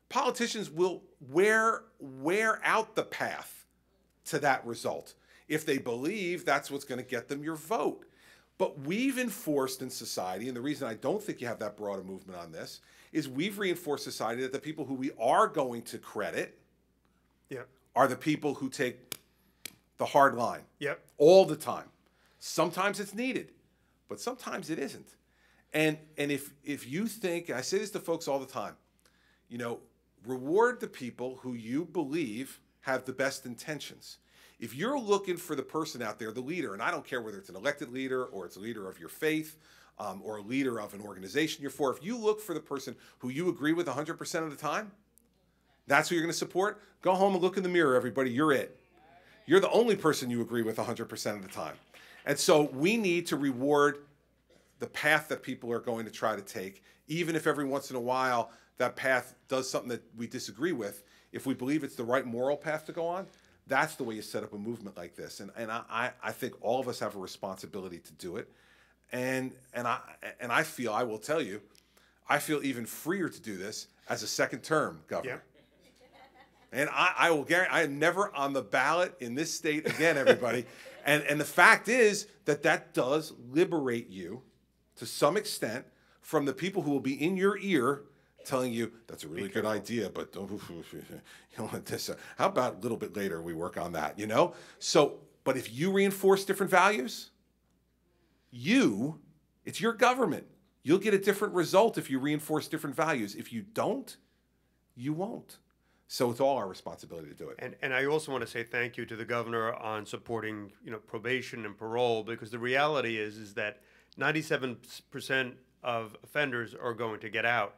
politicians will wear out the path to that result if they believe that's what's going to get them your vote. But we've enforced in society, and the reason I don't think you have that broad a movement on this, is we've reinforced society that the people who we are going to credit are the people who take the hard line all the time. Sometimes it's needed, but sometimes it isn't. And if you think, I say this to folks all the time, you know, reward the people who you believe have the best intentions. If you're looking for the person out there, the leader, and I don't care whether it's an elected leader or it's a leader of your faith or a leader of an organization you're for, if you look for the person who you agree with 100% of the time, that's who you're going to support, go home and look in the mirror, everybody. You're it. You're the only person you agree with 100% of the time. And so we need to reward the path that people are going to try to take, even if every once in a while that path does something that we disagree with. If we believe it's the right moral path to go on, that's the way you set up a movement like this. And I think all of us have a responsibility to do it. And I feel, I will tell you, I feel even freer to do this as a second term governor. And I will guarantee, I am never on the ballot in this state again, everybody. And the fact is that does liberate you to some extent from the people who will be in your ear telling you that's a really good idea, but don't, you know, this, how about a little bit later we work on that, you know? So, but if you reinforce different values, it's your government. You'll get a different result if you reinforce different values. If you don't, you won't. So it's all our responsibility to do it. And I also want to say thank you to the governor on supporting, you know, probation and parole, because the reality is that 97% of offenders are going to get out.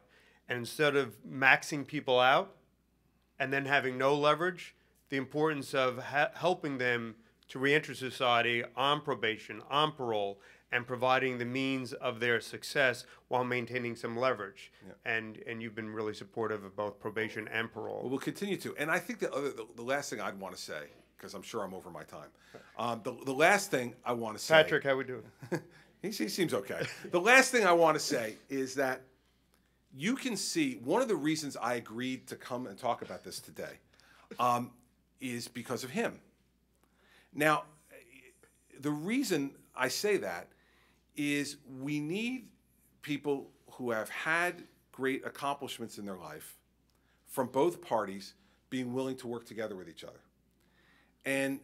And instead of maxing people out and then having no leverage, the importance of helping them to reenter society on probation, on parole, and providing the means of their success while maintaining some leverage. And you've been really supportive of both probation and parole. Well, we'll continue to. And I think the last thing I'd want to say, because I'm sure I'm over my time, the last thing I want to say... Patrick, how we doing? He seems okay. The last thing I want to say is that you can see one of the reasons I agreed to come and talk about this today is because of him. Now, the reason I say that is we need people who have had great accomplishments in their life from both parties being willing to work together with each other. And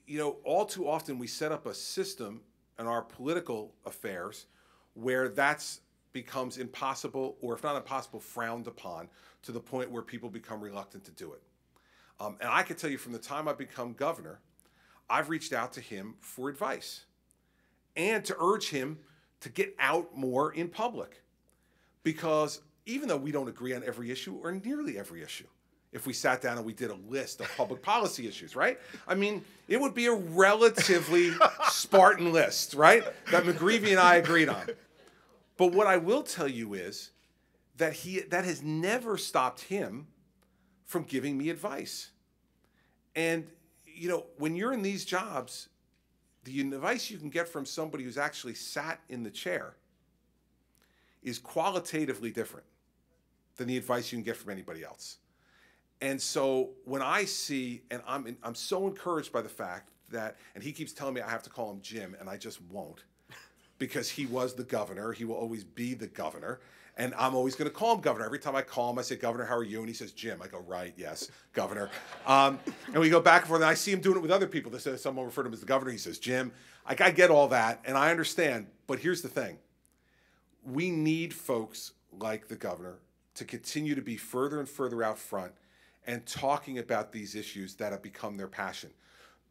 you know, all too often we set up a system in our political affairs where that's becomes impossible, or if not impossible, frowned upon to the point where people become reluctant to do it. And I can tell you from the time I've become governor, I've reached out to him for advice and to urge him to get out more in public. Because even though we don't agree on every issue or nearly every issue, if we sat down and we did a list of public policy issues, right? I mean, it would be a relatively Spartan list, right? That McGreevy and I agreed on. But what I will tell you is that that has never stopped him from giving me advice. And, you know, when you're in these jobs, the advice you can get from somebody who's actually sat in the chair is qualitatively different than the advice you can get from anybody else. And so when I see, and I'm so encouraged by the fact that, and he keeps telling me I have to call him Jim, and I just won't, because he was the governor. He will always be the governor. And I'm always going to call him governor. Every time I call him, I say, Governor, how are you? And he says, Jim. I go, right, yes, governor. And we go back and forth. And I see him doing it with other people. They say someone referred to him as the governor. He says, Jim. I get all that, and I understand. But here's the thing. We need folks like the governor to continue to be further and further out front and talking about these issues that have become their passion.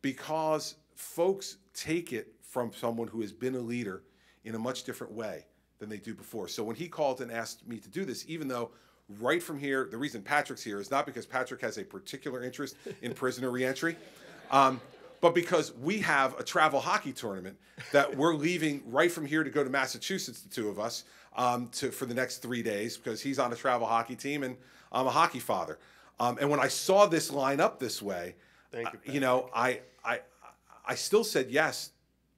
Because folks take it from someone who has been a leader in a much different way than they do before. So when he called and asked me to do this, even though right from here, the reason Patrick's here is not because Patrick has a particular interest in prisoner reentry, but because we have a travel hockey tournament that we're leaving right from here to go to Massachusetts, the two of us, for the next 3 days, because he's on a travel hockey team and I'm a hockey father. And when I saw this line up this way, you know, I still said yes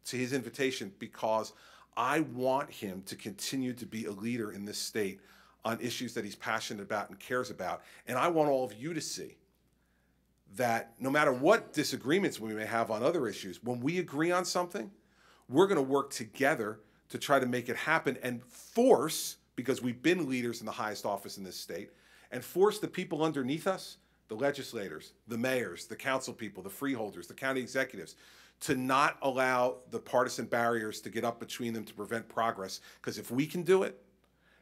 to his invitation because I want him to continue to be a leader in this state on issues that he's passionate about and cares about. And I want all of you to see that no matter what disagreements we may have on other issues, when we agree on something, we're going to work together to try to make it happen and force, because we've been leaders in the highest office in this state, and force the people underneath us, the legislators, the mayors, the council people, the freeholders, the county executives, to not allow the partisan barriers to get up between them to prevent progress. Because if we can do it,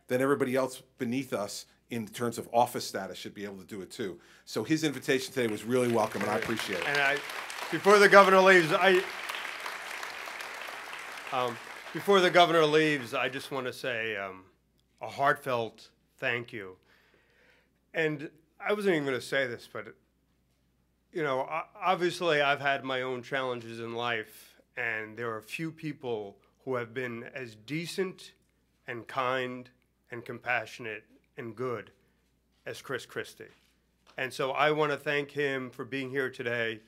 then everybody else beneath us in terms of office status should be able to do it too. So his invitation today was really welcome, and I appreciate it. And before the governor leaves, I just want to say a heartfelt thank you. And I wasn't even going to say this, but you know, obviously I've had my own challenges in life, and there are few people who have been as decent and kind and compassionate and good as Chris Christie. And so I want to thank him for being here today.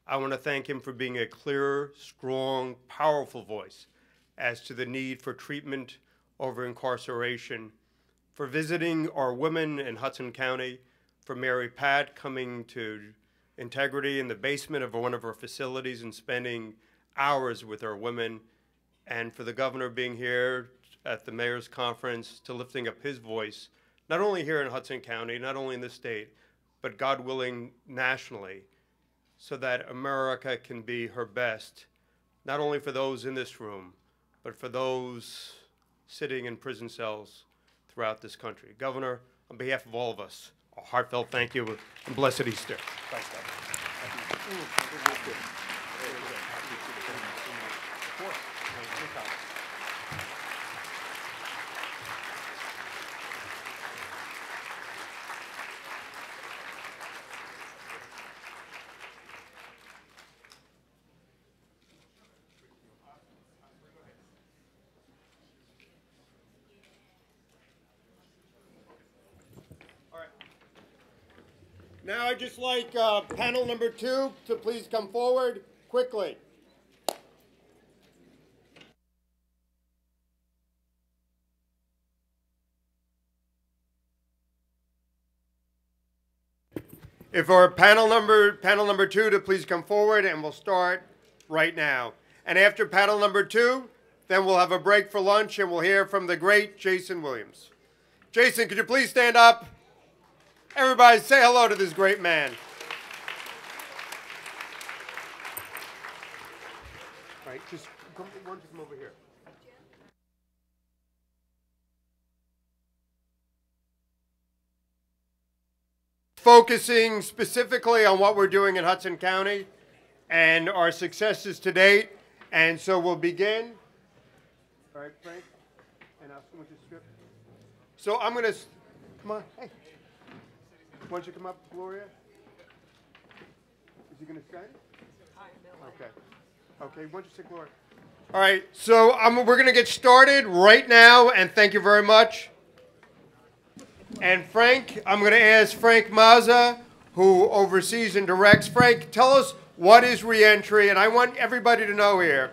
I want to thank him for being a clear, strong, powerful voice as to the need for treatment over incarceration, for visiting our women in Hudson County, for Mary Pat coming to Integrity in the basement of one of our facilities and spending hours with our women, and for the governor being here at the mayor's conference to lifting up his voice, not only here in Hudson County, not only in the state, but God willing, nationally, so that America can be her best, not only for those in this room, but for those sitting in prison cells throughout this country. Governor, on behalf of all of us, a heartfelt thank you and blessed Easter. Thanks, Governor. Now I'd just like panel number 2 to please come forward quickly. If our panel number 2 to please come forward, and we'll start right now. And after panel number 2, then we'll have a break for lunch and we'll hear from the great Jason Williams. Jason, could you please stand up? Everybody say hello to this great man. All right, just come over here. Focusing specifically on what we're doing in Hudson County and our successes to date. And so we'll begin. All right, Frank, and I'll switch the script. So I'm going to, come on, hey. Why don't you come up, Gloria? Is he going to say? Okay. Okay, why don't you say Gloria? All right, so we're going to get started right now, and thank you very much. And Frank, I'm going to ask Frank Mazza, who oversees and directs. Frank, tell us what is Reentry, and I want everybody to know here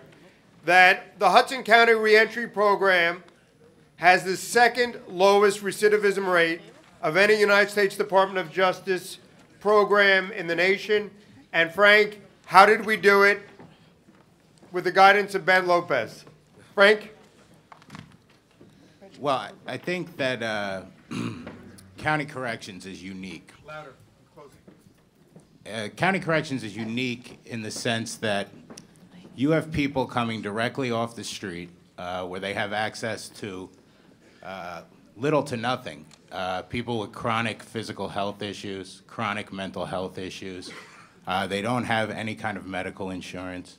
that the Hudson County Reentry Program has the second lowest recidivism rate of any United States Department of Justice program in the nation. And Frank, how did we do it? With the guidance of Ben Lopez. Frank? Well, I think that county corrections is unique. Louder. Close. County corrections is unique in the sense that you have people coming directly off the street where they have access to little to nothing. People with chronic physical health issues, chronic mental health issues. They don't have any kind of medical insurance,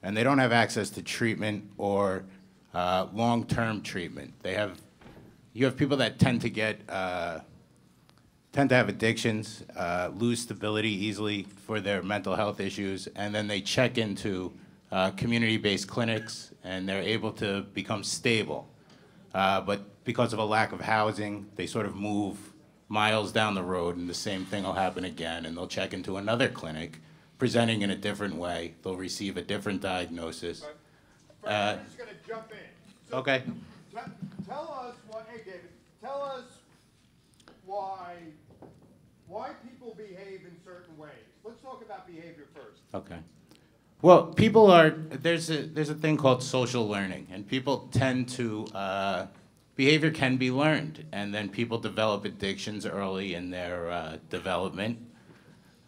and they don't have access to treatment or long-term treatment. You have people that tend to have addictions, lose stability easily for their mental health issues, and then they check into community-based clinics, and they're able to become stable. But because of a lack of housing, they sort of move miles down the road, and the same thing will happen again, and they'll check into another clinic, presenting in a different way. They'll receive a different diagnosis. Frank, I'm just going to jump in. So Okay. Tell us hey David, tell us why people behave in certain ways. Let's talk about behavior first. Okay. Well, people are, there's a thing called social learning, and people tend to, behavior can be learned, and then people develop addictions early in their development,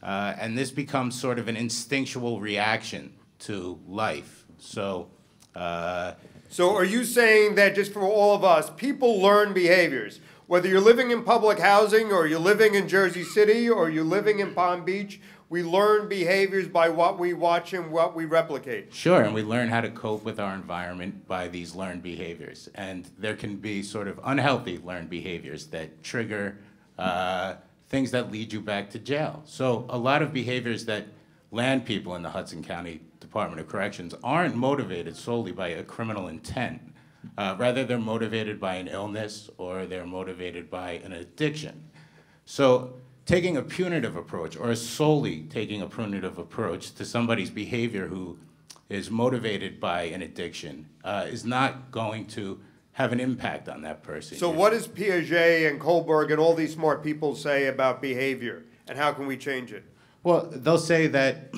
and this becomes sort of an instinctual reaction to life. So are you saying that, just for all of us, people learn behaviors? Whether you're living in public housing, or you're living in Jersey City, or you're living in Palm Beach, we learn behaviors by what we watch and what we replicate. Sure, and we learn how to cope with our environment by these learned behaviors. And there can be sort of unhealthy learned behaviors that trigger things that lead you back to jail. So a lot of behaviors that land people in the Hudson County Department of Corrections aren't motivated solely by a criminal intent. Rather, they're motivated by an illness, or they're motivated by an addiction. So taking a punitive approach, or solely taking a punitive approach to somebody's behavior who is motivated by an addiction is not going to have an impact on that person. So what does Piaget and Kohlberg and all these smart people say about behavior, and how can we change it? Well, they'll say that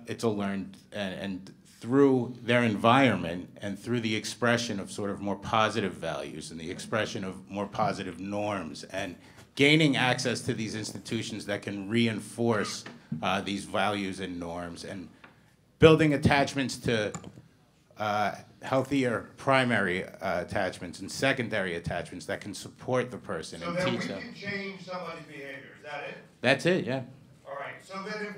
it's a learned, and through their environment and through the expression of sort of more positive values and the expression of more positive norms and gaining access to these institutions that can reinforce these values and norms, and building attachments to healthier primary attachments and secondary attachments that can support the person and teach them. So then we can change somebody's behavior, is that it? That's it, yeah. All right, so then if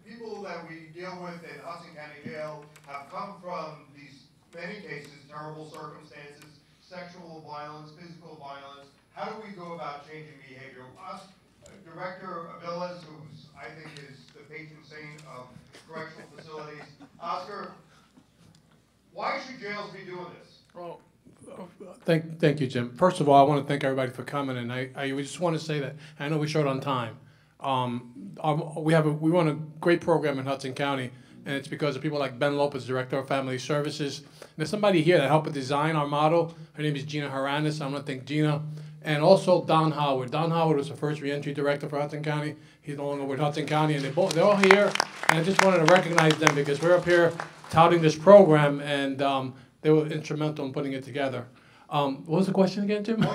people that we deal with in Hudson County Jail have come from these, many cases, terrible circumstances, sexual violence, physical violence, how do we go about changing behavior? Us, Director Aviles, who's, I think, is the patron saint of correctional facilities. Oscar, why should jails be doing this? Well, thank you, Jim. First of all, I want to thank everybody for coming, and I just want to say that I know we showed on time. We run a great program in Hudson County, and it's because of people like Ben Lopez, Director of Family Services. And there's somebody here that helped design our model. Her name is Gina Haranis. I want to thank Gina. And also Don Howard. Don Howard was the first reentry director for Hudson County. He's no longer with Hudson County, and they're all here. And I just wanted to recognize them because we're up here touting this program, and they were instrumental in putting it together. What was the question again, Jim?